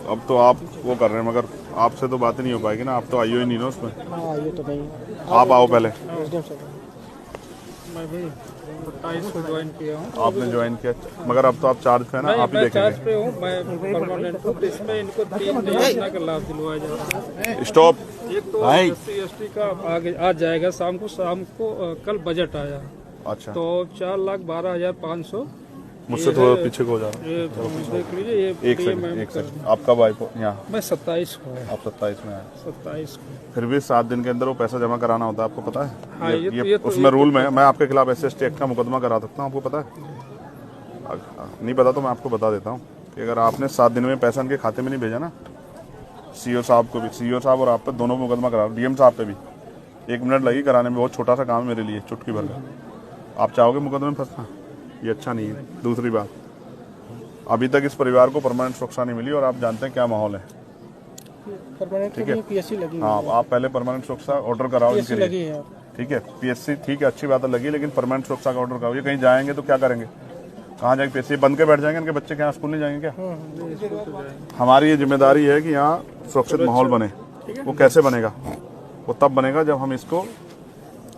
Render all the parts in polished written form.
अब तो आप वो कर रहे हैं, मगर आपसे तो बात ही नहीं हो पाएगी ना, आप तो आइयो ही नहीं ना उसमें। ये तो नहीं। आप आओ पहले। मैं भी 27 को ज्वाइन किया हूँ। आपने ज्वाइन किया, मगर अब तो आप चार्ज पे है ना, आप ही मैं चार्ज देखेंगे। पे हूँ, मैं परमानेंट हूँ। इसमें इनको 3 योजना का लाभ दिलवाया जा रहा है। स्टॉप। एक तो SC/ST का आगे आ जाएगा शाम को कल बजट आया, अच्छा, तो 4,12,500। मुझसे थोड़ा पीछे को हो जा रहा है। ये देख लीजिए, ये एक सेकंड। आप कब आए यहाँ? मैं 27 को है। आप 27 में आए। 27 को। फिर भी 7 दिन के अंदर वो पैसा जमा कराना होता है, आपको पता है? हाँ, ये उसमें रूल में है। मैं आपके खिलाफ SC/ST एक्ट का मुकदमा करा सकता हूँ, आपको पता है? नहीं पता तो मैं आपको बता देता हूँ कि अगर आपने 7 दिन में पैसा इनके खाते में नहीं भेजा ना, CO साहब को भी, CO साहब और आप पे दोनों को मुकदमा करा, DM साहब पे भी 1 मिनट लगी कराने में। बहुत छोटा सा काम है मेरे लिए, चुटकी भर का। आप चाहोगे मुकदमे में फंसना? ये अच्छा नहीं है। दूसरी बात, अभी तक इस परिवार को परमानेंट सुरक्षा नहीं मिली और आप जानते हैं क्या माहौल है। ठीक है, PSC लगी। हाँ, आप पहले परमानेंट सुरक्षा ऑर्डर कराओ इनके लिए। लगी है। ठीक है, PSC ठीक है, अच्छी बात है लगी, लेकिन परमानेंट सुरक्षा का ऑर्डर कराओ। ये कहीं जाएंगे तो क्या करेंगे? कहाँ जाएंगे? PSC बंद के बैठ जाएंगे? इनके बच्चे क्या स्कूल नहीं जाएंगे क्या? हमारी ये जिम्मेदारी है कि यहाँ सुरक्षित माहौल बने। वो कैसे बनेगा? वो तब बनेगा जब हम इसको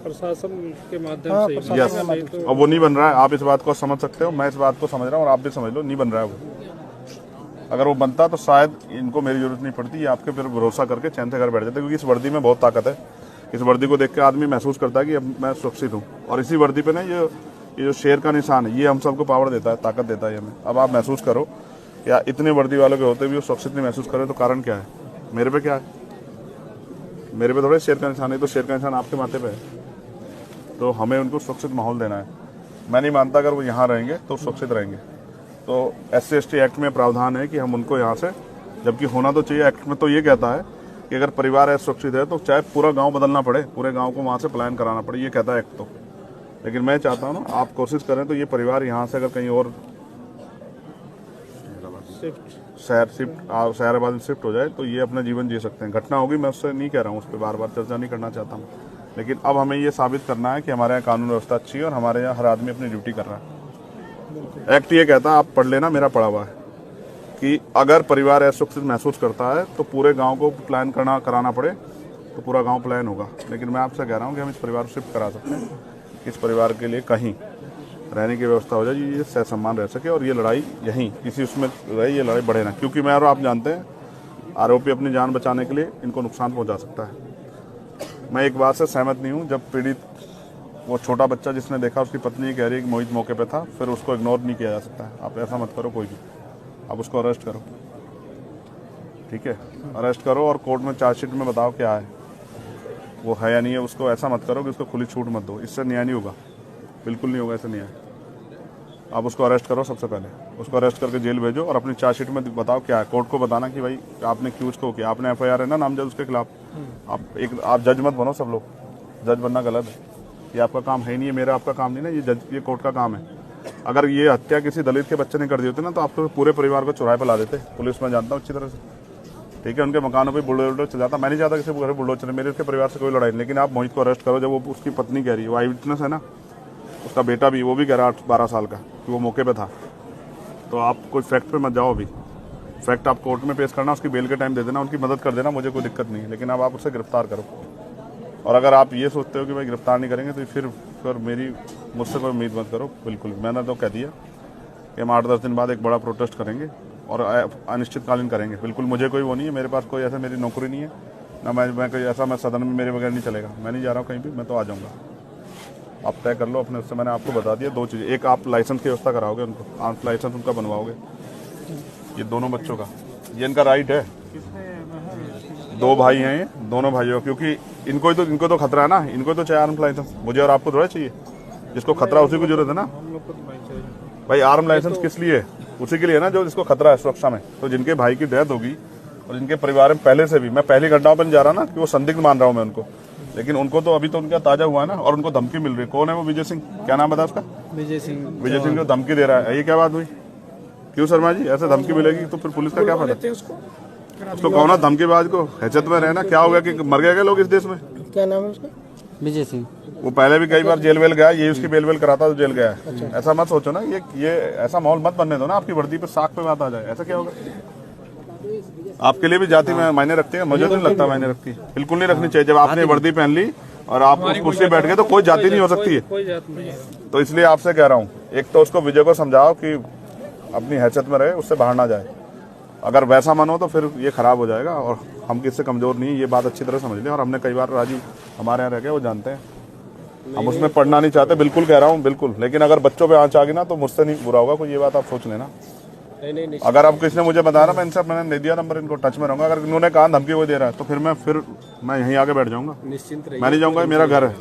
प्रशासन के माध्यम से। यस, और वो नहीं बन रहा है। आप इस बात को समझ सकते हो, मैं इस बात को समझ रहा हूँ और आप भी समझ लो, नहीं बन रहा है वो। अगर वो बनता तो शायद इनको मेरी जरूरत नहीं पड़ती, ये आपके फिर भरोसा करके चैन से घर बैठ जाते, क्योंकि इस वर्दी में बहुत ताकत है। इस वर्दी को देख के आदमी महसूस करता है कि अब मैं सुरक्षित हूँ। और इसी वर्दी पे ना ये जो शेर का निशान है, ये हम सबको पावर देता है, ताकत देता है हमें। अब आप महसूस करो, या इतने वर्दी वालों के होते भी वो सुरक्षित नहीं महसूस करे, तो कारण क्या है? मेरे पे क्या है? मेरे पे थोड़ा शेर का निशान है, तो शेर का निशान आपके माथे पे है। तो हमें उनको सुरक्षित माहौल देना है। मैं नहीं मानता अगर वो यहाँ रहेंगे तो सुरक्षित रहेंगे। तो SC/ST एक्ट में प्रावधान है कि हम उनको यहाँ से, जबकि होना तो चाहिए, एक्ट में तो ये कहता है कि अगर परिवार असुरक्षित है तो चाहे पूरा गांव बदलना पड़े, पूरे गांव को वहाँ से पलायन कराना पड़े, ये कहता है एक्ट तो। लेकिन मैं चाहता हूँ ना, आप कोशिश करें तो ये परिवार यहाँ से अगर कहीं और शहराबाद में शिफ्ट हो जाए तो ये अपना जीवन जी सकते हैं। घटना होगी, मैं उससे नहीं कह रहा हूँ, उस पर बार बार चर्चा नहीं करना चाहता हूँ, लेकिन अब हमें ये साबित करना है कि हमारे यहाँ कानून व्यवस्था अच्छी है और हमारे यहाँ हर आदमी अपनी ड्यूटी कर रहा है। एक्ट ये कहता है, आप पढ़ लेना, मेरा पढ़ा हुआ है, कि अगर परिवार असुरक्षित महसूस करता है तो पूरे गांव को प्लान कराना पड़े तो पूरा गांव प्लान होगा। लेकिन मैं आपसे कह रहा हूं कि हम इस परिवार को शिफ्ट करा सकते हैं, इस परिवार के लिए कहीं रहने की व्यवस्था हो जाए, ये सह सम्मान रह सके और ये लड़ाई यहीं इसी उसमें रहे, ये लड़ाई बढ़े ना। क्योंकि मैं और आप जानते हैं, आरोपी अपनी जान बचाने के लिए इनको नुकसान पहुँचा सकता है। मैं एक बात से सहमत नहीं हूँ, जब पीड़ित वो छोटा बच्चा जिसने देखा, उसकी पत्नी कह रही है कि मोहित मौके पे था, फिर उसको इग्नोर नहीं किया जा सकता है। आप ऐसा मत करो कोई भी, आप उसको अरेस्ट करो। ठीक है, अरेस्ट करो और कोर्ट में चार्जशीट में बताओ क्या है, वो है या नहीं है। उसको ऐसा मत करो कि उसको खुली छूट मत दो, इससे न्याय नहीं होगा, बिल्कुल नहीं होगा ऐसे न्याय। आप उसको अरेस्ट करो, सबसे पहले उसको अरेस्ट करके जेल भेजो और अपनी चार्जशीट में बताओ क्या है। कोर्ट को बताना कि भाई आपने क्यों उसको किया, आपने FIR है ना नामजद उसके खिलाफ। आप जज मत बनो, सब लोग जज बनना गलत है, ये आपका काम है ही नहीं है, मेरा आपका काम नहीं ना, ये कोर्ट का काम है। अगर ये हत्या किसी दलित के बच्चे ने कर दी होती ना, तो आप तो पूरे परिवार को चौराहे पर ला देते। पुलिस में जानता हूँ अच्छी तरह से, ठीक है, उनके मकानों पे बुलडोजर चल जाता। मैं नहीं चाहता किसी घर बुलडोजर चले, मेरे उसके परिवार से कोई लड़ाई नहीं। लेकिन आप मोहित को अरेस्ट करो, जब वो उसकी पत्नी कह रही है, वो आई विटनेस है ना, उसका बेटा भी, वो भी कह रहा 12 साल का कि वो मौके पे था। तो आप कोई फैक्ट पे मत जाओ, अभी फैक्ट आप कोर्ट में पेश करना, उसकी बेल के टाइम दे देना, उनकी मदद कर देना, मुझे कोई दिक्कत नहीं है। लेकिन अब आप उसे गिरफ्तार करो। और अगर आप ये सोचते हो कि भाई गिरफ्तार नहीं करेंगे तो फिर मुझसे कोई उम्मीद मत करो। बिल्कुल, मैंने तो कह दिया कि हम 8-10 दिन बाद एक बड़ा प्रोटेस्ट करेंगे और अनिश्चितकालीन करेंगे। बिल्कुल मुझे कोई वो नहीं है, मेरे पास कोई ऐसा मेरी नौकरी नहीं है ना, मैं कोई ऐसा, मैं सदन में मेरे बगैर नहीं चलेगा। मैं नहीं जा रहा हूँ कहीं भी, मैं तो आ जाऊँगा। आप तय कर लो अपने, उससे मैंने आपको बता दिया 2 चीज़ें। एक, आप लाइसेंस की व्यवस्था कराओगे उनको, आर्म्स लाइसेंस उनका बनवाओगे, ये दोनों बच्चों का, ये इनका राइट है। 2 भाई हैं ये, दोनों भाइयों, क्योंकि इनको तो खतरा है ना, इनको तो चाहिए आर्म्स लाइसेंस, मुझे और आपको थोड़ा चाहिए। जिसको खतरा उसी को जरूरत है ना भाई। आर्म लाइसेंस किस लिए? उसी के लिए ना जो जिसको खतरा है सुरक्षा में। तो जिनके भाई की डेथ होगी और जिनके परिवार में पहले से भी, मैं पहली घटनाओं पर नहीं जा रहा ना कि वो संदिग्ध मान रहा हूँ मैं उनको, लेकिन उनको तो अभी तो उनका ताजा हुआ है ना, और उनको धमकी मिल रही है। कौन है वो? विजय सिंह, क्या नाम बता उसका? विजय सिंह जो धमकी दे रहा है, ये क्या बात हुई? क्यों शर्मा जी, ऐसे धमकी मिलेगी तो फिर पुलिस का क्या फायदा? उसको कहो ना धमकीबाज को, हैसियत में रहना। क्या हो गया कि मर गए क्या लोग इस देश में? क्या नाम है उसका? विजय सिंह। वो पहले भी कई बार जेल वेल गया, ये उसकी बेल वेल कराता तो जेल गया है। ऐसा मत सोचो ना, ये ऐसा माहौल मत बनने दो ना आपकी वर्दी पे साख पे बात आ जाए। ऐसा क्या होगा? आपके लिए भी जाति में मायने रखती है? मुझे तो नहीं लगता मायने रखती, बिल्कुल नहीं रखनी चाहिए। जब आपने वर्दी पहन ली और आप उस कुर्सी बैठ गए तो कोई जाति नहीं हो सकती है। कोई जात नहीं है। तो इसलिए आपसे कह रहा हूँ, एक तो उसको विजय को समझाओ कि अपनी हैसियत में रहे, उससे बाहर ना जाए। अगर वैसा मन हो तो फिर ये खराब हो जाएगा। और हम किससे कमजोर नहीं, ये बात अच्छी तरह समझ लें। और हमने कई बार राजीव हमारे यहाँ रह गए, वो जानते हैं, हम उसमें पढ़ना नहीं चाहते, बिल्कुल कह रहा हूँ, बिल्कुल। लेकिन अगर बच्चों पे आंच आ गई ना तो मुझसे नहीं बुरा होगा कोई, ये बात आप सोच लेना। नहीं। अगर अब किसी ने मुझे बताया ना, मैं इनसे मैंने नहीं दिया नंबर, इनको टच में रहूंगा। अगर इन्होंने कहा धमकी वो दे रहा है तो फिर मैं यहीं आके बैठ जाऊंगा, निश्चिंत रहिए, मैं नहीं जाऊंगा, मेरा घर है।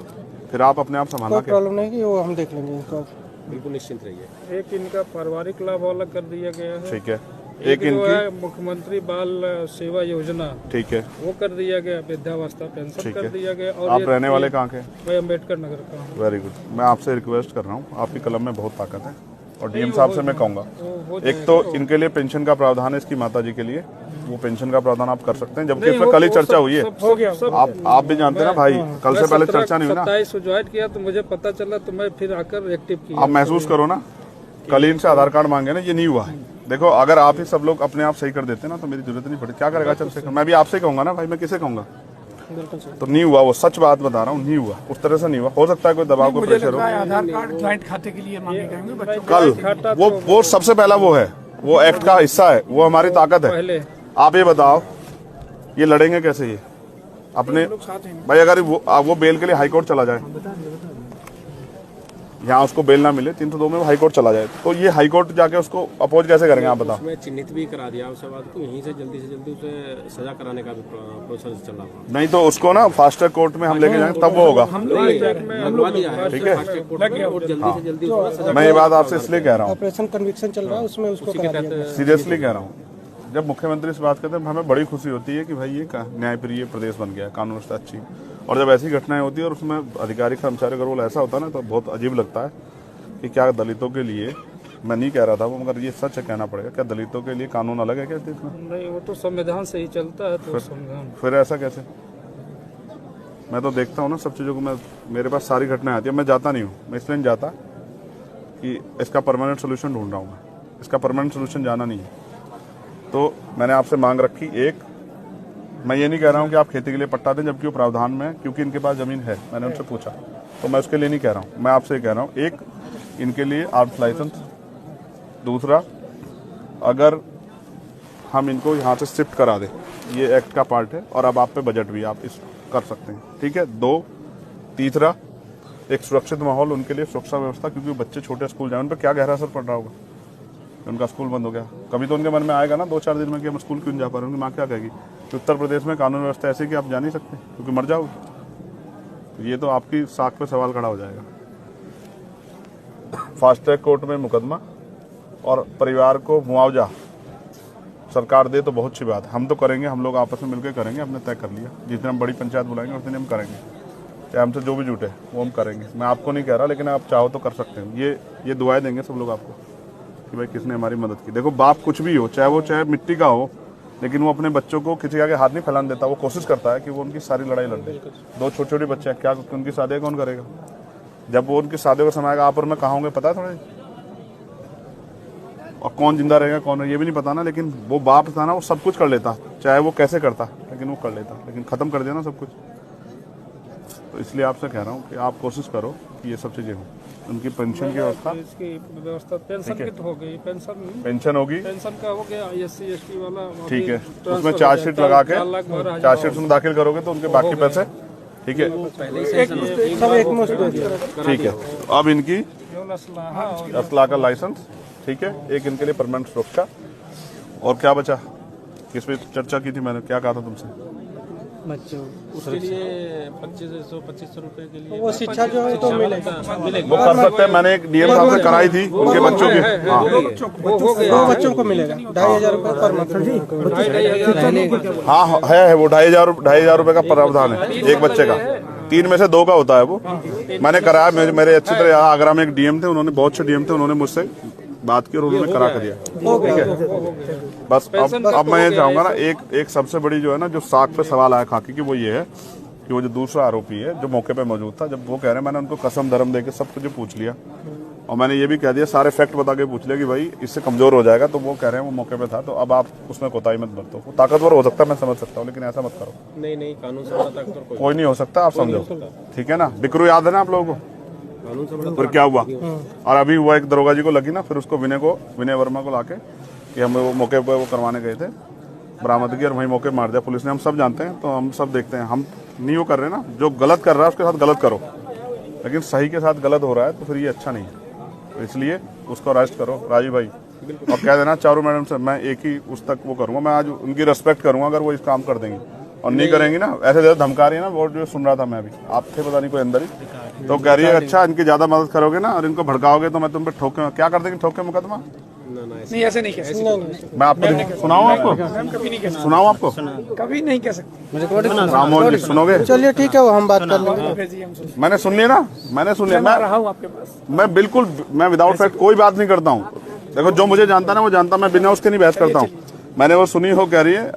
फिर आप अपने आप संभालना। क्या प्रॉब्लम नहीं कि वो हम देख लेंगे इनको, बिल्कुल निश्चिंत रहिए। एक इनका पारिवारिक लाभ अलग कर दिया गया है, ठीक है। एक इनकी मुख्यमंत्री बाल सेवा योजना, ठीक है, वो कर दिया गया, वृद्धावस्था पेंशन कर दिया गया। और आप रहने वाले कहाँ के? मैं अम्बेडकर नगर का हूँ। Very good. मैं आपसे रिक्वेस्ट कर रहा हूँ, आपकी कलम में बहुत ताकत है। और डीएम साहब से मैं कहूँगा, एक तो इनके लिए पेंशन का प्रावधान है, इसकी माता जी के लिए वो पेंशन का प्रावधान आप कर सकते हैं, जबकि इसमें कल ही चर्चा हुई है। हो गया सब। आप भी जानते हैं ना भाई, कल से पहले चर्चा नहीं हुई ना। 27 ज्वाइन किया तो मुझे पता चला, तो मैं फिर आकर एक्टिव किया। आप महसूस करो ना, कल ही इनसे आधार कार्ड मांगे ना, ये नहीं हुआ है। देखो, अगर आप ही सब लोग अपने आप सही कर देते ना तो मेरी जरूरत नहीं पड़ती। क्या करेगा चंद्रशेखर? मैं भी आपसे ही कहूंगा ना भाई, मैं किसे कहूंगा? तो नहीं हुआ, वो सच बात बता रहा हूँ, नहीं हुआ, उस तरह से नहीं हुआ। हो सकता है कोई दबाव को प्रेशर हो। आधार कार्ड ज्वाइंट खाते के लिए मांगे जाएंगे बच्चों कल वो सबसे पहला वो है, वो एक्ट का हिस्सा है, वो हमारी ताकत है। पहले आप ये बताओ, ये लड़ेंगे कैसे ये अपने भाई? अगर वो बेल के लिए हाईकोर्ट चला जाए, यहाँ उसको बेल ना मिले 302 में, वो हाईकोर्ट चला जाए, तो ये हाईकोर्ट जाके उसको अपोज कैसे करेंगे आप बताओ? उसमें चिन्हित भी करा दिया उसके बाद, तो यहीं से जल्दी उसे सजा कराने का भी प्रोसेस चल रहा है। नहीं तो उसको ना फास्ट ट्रैक कोर्ट में हम लेके जाएंगे, तब वो होगा। लगवा दिया है, ठीक है, और जल्दी से जल्दी उसको मैं ये बात आपसे इसलिए कह रहा हूँ, ऑपरेशन कन्विक्शन चल रहा है, उसमें उसको करा दिया। सीरियसली कह रहा हूँ। जब मुख्यमंत्री से बात करते हैं हमें बड़ी खुशी होती है कि भाई ये न्यायप्रिय प्रदेश बन गया, कानून व्यवस्था अच्छी। और जब ऐसी घटनाएं होती है और उसमें अधिकारी कर्मचारी का रोल ऐसा होता है ना, तो बहुत अजीब लगता है कि क्या दलितों के लिए, मैं नहीं कह रहा था वो, मगर ये सच है, कहना पड़ेगा, क्या दलितों के लिए कानून अलग है क्या देश में? नहीं, वो तो संविधान से ही चलता है। तो संविधान फिर ऐसा कैसे? मैं तो देखता हूँ ना सब चीज़ों को, मेरे पास सारी घटनाएं आती है, मैं जाता नहीं हूँ। मैं इसलिए नहीं जाता कि इसका परमानेंट सोल्यूशन ढूंढ रहा हूँ, मैं इसका परमानेंट सोल्यूशन जाना नहीं है। तो मैंने आपसे मांग रखी, एक, मैं ये नहीं कह रहा हूँ कि आप खेती के लिए पट्टा दें, जबकि वो प्रावधान में, क्योंकि इनके पास जमीन है, मैंने उनसे पूछा, तो मैं उसके लिए नहीं कह रहा हूँ। मैं आपसे कह रहा हूँ, एक, इनके लिए आर्म्स लाइसेंस। दूसरा, अगर हम इनको यहाँ से शिफ्ट करा दें, ये एक्ट का पार्ट है, और अब आप पे बजट भी आप इस कर सकते हैं, ठीक है। दो, तीसरा, एक सुरक्षित माहौल उनके लिए, सुरक्षा व्यवस्था, क्योंकि बच्चे छोटे स्कूल जाए, उन पर क्या गहरा असर पड़ रहा होगा, उनका स्कूल बंद हो गया। कभी तो उनके मन में आएगा ना 2-4 दिन में कि हम स्कूल क्यों नहीं जा पा रहे, उनकी माँ क्या कहेगी कि उत्तर प्रदेश में कानून व्यवस्था ऐसी कि आप जा नहीं सकते क्योंकि मर जाओगे। तो ये तो आपकी साख पे सवाल खड़ा हो जाएगा। फास्ट ट्रैक कोर्ट में मुकदमा और परिवार को मुआवजा सरकार दे तो बहुत अच्छी बात है, हम तो करेंगे, हम लोग आपस में मिलकर करेंगे, हमने तय कर लिया। जितने हम बड़ी पंचायत बुलाएंगे उतने हम करेंगे, चाहे हमसे जो भी जुटे वो हम करेंगे। मैं आपको नहीं कह रहा, लेकिन आप चाहो तो कर सकते हैं। ये दुआएं देंगे सब लोग आपको कि भाई किसने हमारी मदद की। देखो, बाप कुछ भी हो, चाहे मिट्टी का हो, लेकिन वो अपने बच्चों को किसी आगे हाथ नहीं फैलाने देता। वो कोशिश करता है कि वो उनकी सारी लड़ाई लड़ दे। 2 छोटे छोटे बच्चे हैं, क्या उनकी शादी कौन करेगा? जब वो उनकी शादी का समय आएगा, आप और मैं कहाँ होंगे पता है थोड़ा, और कौन जिंदा रहेगा कौन ये भी नहीं पता ना। लेकिन वो बाप था ना, वो सब कुछ कर लेता, चाहे वो कैसे करता, लेकिन वो कर लेता। लेकिन खत्म कर दिया ना सब कुछ। तो इसलिए आपसे कह रहा हूँ कि आप कोशिश करो कि ये सब चीजें हों। उनकी पेंशन की व्यवस्था, इसकी व्यवस्था, पेंशन की तो हो गई, पेंशन होगी, पेंशन का हो गया, SC ST वाला ठीक है। उसमें चार्जशीट लगा के, चार्जशीट में दाखिल करोगे तो उनके बाकी पैसे, ठीक है, ठीक है। अब इनकी असला का लाइसेंस, ठीक है, एक इनके लिए परमानेंट सुरक्षा। और क्या बचा, किस पे चर्चा की थी मैंने, क्या कहा था तुमसे? बच्चों उसके लिए 2500 रुपए के लिए वो शिक्षा जो है तो मिलेगा, वो कर सकते हैं। मैंने एक डीएम साहब से कराई थी उनके बच्चों की, वो बच्चों को मिलेगा 2500 रुपए पर मंथ। हाँ है वो 2500 रुपए का प्रावधान है एक बच्चे का। 3 में से 2 का होता है वो। मैंने कराया, मेरे अच्छी तरह आगरा में एक डीएम थे, उन्होंने बहुत अच्छे डीएम थे, उन्होंने मुझसे बात की और उन्होंने करा कर दिया, ठीक है। बस अब मैं ये चाहूंगा ना, एक सबसे बड़ी जो है ना, जो साख पे सवाल आया खाकी की, वो ये है कि वो जो दूसरा आरोपी है जो मौके पे मौजूद था, जब वो कह रहे हैं मैंने उनको कसम धर्म देके सब कुछ पूछ लिया और मैंने ये भी कह दिया, सारे फैक्ट बता के पूछ लिया कि भाई इससे कमजोर हो जाएगा, तो वो कह रहे हैं वो मौके पे था, तो अब आप उसमें कोताही मत बरतो। वो ताकतवर हो सकता है, मैं समझ सकता हूँ, लेकिन ऐसा मत करो। नहीं, कानून से बड़ा ताकतवर कोई नहीं हो सकता, आप समझो, ठीक है ना। बिकरू याद है ना आप लोगों को, कानून से बड़ा फिर क्या हुआ। और अभी हुआ एक दरोगा जी को लगी ना, फिर उसको विनय वर्मा को लाके कि हम वो मौके पर वो करवाने गए थे, बरामदगी, और वहीं मौके मार दिया पुलिस ने। हम सब जानते हैं, तो हम सब देखते हैं, हम नहीं वो कर रहे ना, जो गलत कर रहा है उसके साथ गलत करो, लेकिन सही के साथ गलत हो रहा है तो फिर ये अच्छा नहीं है। तो इसलिए उसको अरेस्ट करो राजीव भाई, और कह देना चारों मैडम से मैं एक ही उस तक वो करूंगा, मैं आज उनकी रेस्पेक्ट करूंगा अगर वो इस काम कर देंगी, और नहीं करेंगी ना, ऐसे जैसे धमका रही है ना, वो जो सुन रहा था मैं अभी, आप थे पता नहीं कोई अंदर ही, तो कह रही है अच्छा इनकी ज्यादा मदद करोगे ना और इनको भड़काओगे तो मैं तुम पे ठोके, क्या कर देंगे, ठोके मुकदमा। नहीं ऐसे नहीं कह सकते, मैं आपको सुनाऊं, आपको कभी नहीं कह सुनाऊं, आपको सकते, कभी नहीं कह सकते। राममोहन जी सुनोगे। चलिए ठीक है, वो हम बात कर लेंगे। भेजिए, हम सुन मैंने सुन लिया ना, मैंने सुन लिया, रहा हूँ आपके पास। मैं बिल्कुल मैं विदाउट फैक्ट कोई बात नहीं करता हूँ। देखो जो मुझे जानता ना वो जानता, मैं बिना उसके नहीं बहस करता हूँ। मैंने वो सुनी हो, कह रही है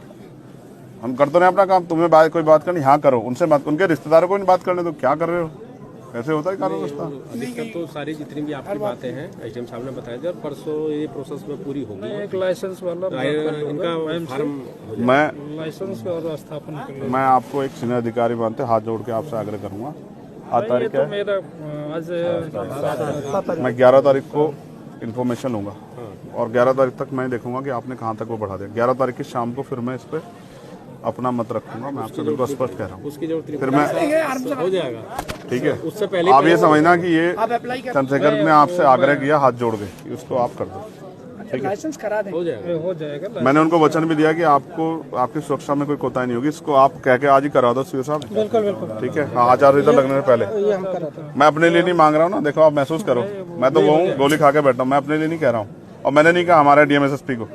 हम करते रहे अपना काम, तुम्हें कोई बात करनी हाँ करो, उनसे मत, उनके रिश्तेदारों को नहीं बात करने, तो क्या कर रहे हो, कैसे होता है कानून व्यवस्था। अधिकतर तो सारी जितनी भी आपकी बातें हैं एसडीएम साहब ने बताया था, और परसों ये प्रोसेस में पूरी होगी। एक लाइसेंस वाला इनका फार्म मैं लाइसेंस और स्थापन कर लो। मैं आपको एक सीनियर अधिकारी मानते हाथ जोड़ के आपसे आग्रह करूंगा, आज तारीख तो है, मेरा आज मैं 11 तारीख को इन्फॉर्मेशन लूंगा और 11 तारीख तक मैं देखूंगा कि आपने कहाँ तक वो बढ़ा दिया। 11 तारीख की शाम को फिर मैं इस पर अपना मत रखूंगा, मैं आपसे बिल्कुल स्पष्ट कह रहा हूँ। उसकी जरूरत फिर मैं हो जाएगा, ठीक है, उससे पहले आप ये समझना कि ये आप अप्लाई कर, चंद्रशेखर ने आपसे आग्रह किया हाथ जोड़ के कि उसको आप कर दो, लाइसेंस करा दें। हो जाएगा। हो जाएगा। मैंने उनको वचन भी दिया कि आपको आपकी सुरक्षा में कोई कोताही नहीं होगी, इसको आप कह के आज ही करा दो सीओ साहब। बिल्कुल बिल्कुल, ठीक है, हाँ, आचार संहिता लगने से पहले। ये हम कराते हैं। मैं अपने लिए नहीं मांग रहा हूँ ना, देखो आप महसूस करो, मैं तो वो हूँ गोली खा के बैठा हूँ, मैं अपने लिए नहीं कह रहा हूँ। और मैंने नहीं कहा हमारे डीएमएसएसपी को,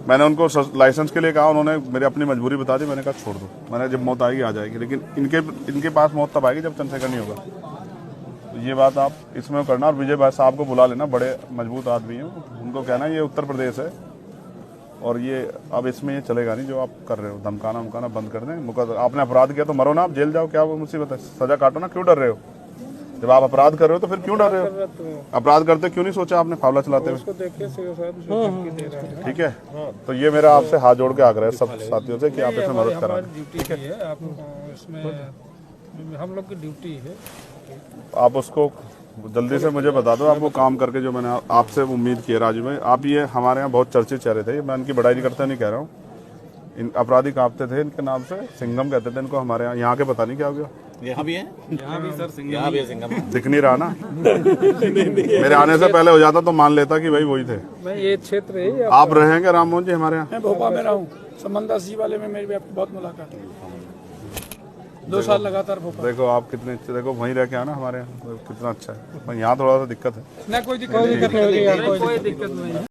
मैंने उनको लाइसेंस के लिए कहा, उन्होंने मेरी अपनी मजबूरी बता दी, मैंने कहा छोड़ दो, मैंने जब मौत आएगी आ जाएगी, लेकिन इनके पास मौत तब आएगी जब चंद्रशेखर नहीं होगा। तो ये बात आप इसमें करना, और विजय भाई साहब को बुला लेना, बड़े मजबूत आदमी हैं, उनको कहना ये उत्तर प्रदेश है और ये अब इसमें ये चलेगा नहीं जो आप कर रहे हो, धमकाना उमकाना बंद कर दें। आपने अपराध किया तो मरो ना, आप जेल जाओ, क्या वो मुसीबत है, सजा काटो ना, क्यों डर रहे हो। जब आप अपराध कर रहे हो तो फिर क्यों डर रहे हो, अपराध करते क्यों नहीं सोचा आपने फावला चलाते हुए। उसको देखिए सीओ साहब जो धमकी दे रहा है। ठीक है, तो ये मेरा आपसे हाथ जोड़ के आग्रह है सब साथियों से कि आप इसमें मदद करा दें। ड्यूटी की है, आप इसमें हम लोग की ड्यूटी है। आप उसको जल्दी से मुझे बता दो, आप वो काम करके जो मैंने आपसे उम्मीद की है राजू भाई। आप ये हमारे यहाँ बहुत चर्चित चेहरे थे, मैं इनकी बड़ाई नहीं करता, नहीं कह रहा हूँ, इन अपराधी कांपते थे इनके नाम से, सिंघम कहते थे इनको हमारे यहाँ के पता नहीं क्या हो गया। यहाँ भी है, यहाँ भी सर, यहाँ भी है सिंघम। दिख नहीं रहा ना मेरे आने से पहले हो जाता तो मान लेता कि भाई वही थे। नहीं, ये क्षेत्र है। आप रहेंगे राममोहन जी हमारे यहाँ। मैं भोपाल में रहा हूँ, समंदा सी वाले में मेरी भी आपकी बहुत मुलाकात है, 2 साल लगातार भोपाल। देखो आप कितने अच्छे, देखो वहीं रह के आना हमारे यहाँ, कितना अच्छा है। यहाँ थोड़ा सा दिक्कत है। ना कोई दिक्कत कोई दिक्कत नहीं होगी, कोई दिक्कत नहीं है।